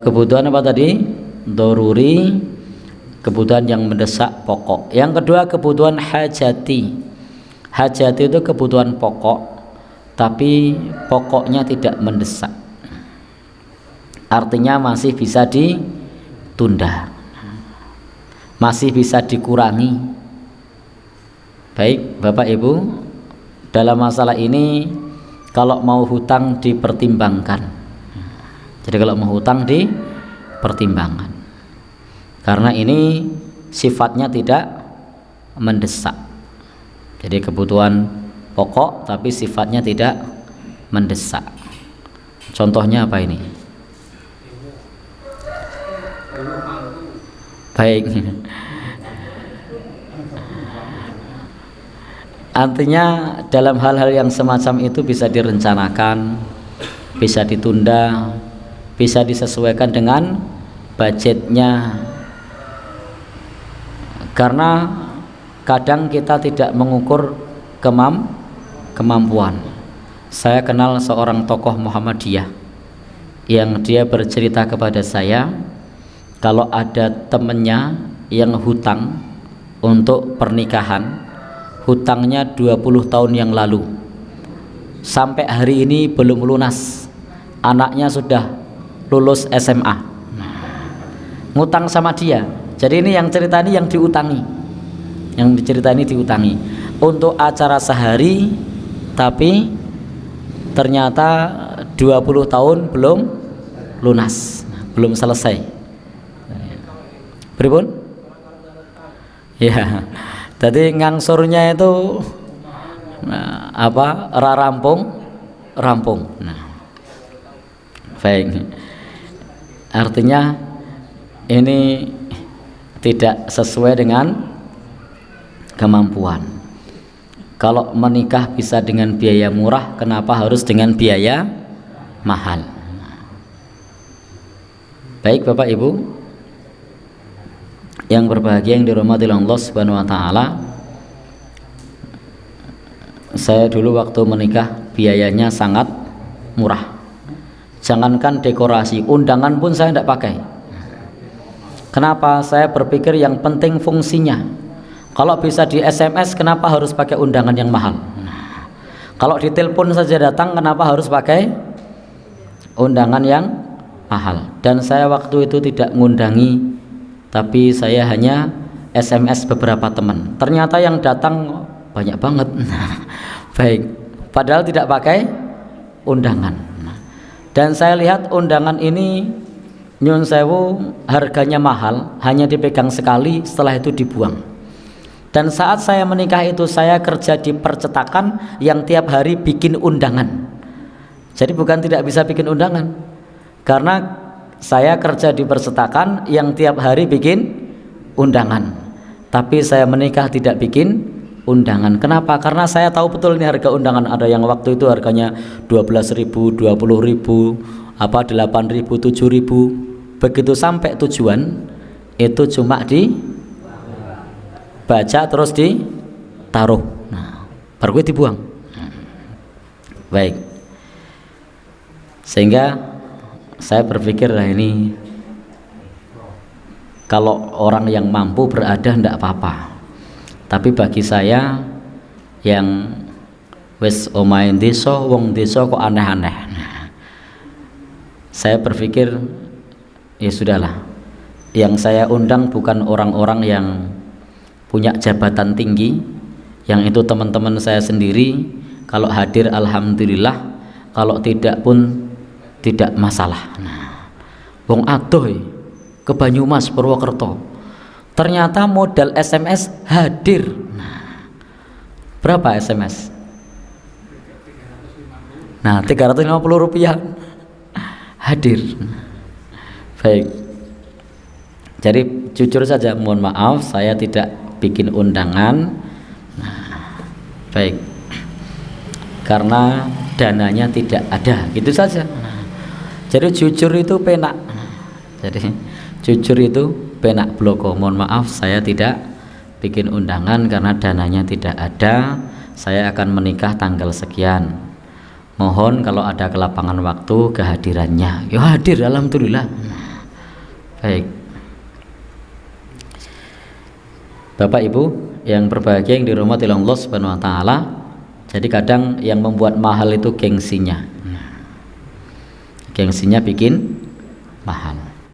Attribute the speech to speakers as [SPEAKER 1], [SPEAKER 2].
[SPEAKER 1] Kebutuhan apa tadi? Doruri, kebutuhan yang mendesak pokok. Yang kedua kebutuhan hajati. Hajati itu kebutuhan pokok, tapi pokoknya tidak mendesak. Artinya masih bisa ditunda, masih bisa dikurangi. Baik Bapak Ibu, dalam masalah ini kalau mau hutang dipertimbangkan. Jadi kalau mau hutang dipertimbangkan, karena ini sifatnya tidak mendesak. Jadi kebutuhan pokok tapi sifatnya tidak mendesak. Contohnya apa ini? Baik. Artinya dalam hal-hal yang semacam itu bisa direncanakan, bisa ditunda, bisa disesuaikan dengan budgetnya. Karena kadang kita tidak mengukur kemampuan. Saya kenal seorang tokoh Muhammadiyah yang dia bercerita kepada saya, kalau ada temennya yang hutang untuk pernikahan, hutangnya 20 tahun yang lalu, sampai hari ini belum lunas. Anaknya sudah lulus SMA, ngutang sama dia. Jadi ini yang cerita ini yang diutangi, yang diceritani diutangi untuk acara sehari, tapi ternyata 20 tahun belum lunas, belum selesai. Pripun? Ya, jadi ngangsurnya itu rampung. Nah, baik. Artinya ini tidak sesuai dengan kemampuan. Kalau menikah bisa dengan biaya murah, kenapa harus dengan biaya mahal? Baik Bapak Ibu yang berbahagia, yang dirahmati Allah Subhanahu wa taala, saya dulu waktu menikah biayanya sangat murah. Jangankan dekorasi, undangan pun saya tidak pakai. Kenapa? Saya berpikir yang penting fungsinya. Kalau bisa di SMS, kenapa harus pakai undangan yang mahal? Kalau di telepon saja datang, kenapa harus pakai undangan yang mahal? Dan saya waktu itu tidak ngundangi, tapi saya hanya SMS beberapa teman. Ternyata yang datang banyak banget. Baik, padahal tidak pakai undangan. Dan saya lihat undangan ini nyun sewu harganya mahal, hanya dipegang sekali, setelah itu dibuang. Dan saat saya menikah itu saya kerja di percetakan yang tiap hari bikin undangan. Jadi bukan tidak bisa bikin undangan, karena saya kerja di percetakan yang tiap hari bikin undangan. Tapi saya menikah tidak bikin undangan. Kenapa? Karena saya tahu betul ini harga undangan. Ada yang waktu itu harganya 12.000, 20.000, 8.000, 7.000. Begitu sampai tujuan itu cuma dibaca terus ditaruh, nah, baru dibuang. Baik, sehingga saya berpikir, lah ini kalau orang yang mampu berada tidak apa-apa, tapi bagi saya yang wis omahe desa, wong desa kok aneh-aneh, saya berpikir ya sudahlah, yang saya undang bukan orang-orang yang punya jabatan tinggi, yang itu teman-teman saya sendiri. Kalau hadir alhamdulillah, kalau tidak pun tidak masalah. Nah, wong adoh ke Banyumas, Purwokerto, ternyata modal SMS hadir. Nah, berapa SMS? Nah, 350 rupiah hadir. Baik, jadi jujur saja, mohon maaf saya tidak bikin undangan. Nah, baik, karena dananya tidak ada, gitu saja. Nah, jadi jujur itu penak. Jadi jujur itu penak bloko. Mohon maaf saya tidak bikin undangan karena dananya tidak ada. Saya akan menikah tanggal sekian. Mohon kalau ada kelapangan waktu kehadirannya. Ya hadir alhamdulillah. Nah, Baik. Bapak Ibu yang berbahagia yang dirahmati oleh Allah Subhanahu wa taala. Jadi kadang yang membuat mahal itu gengsinya. Gengsinya bikin mahal.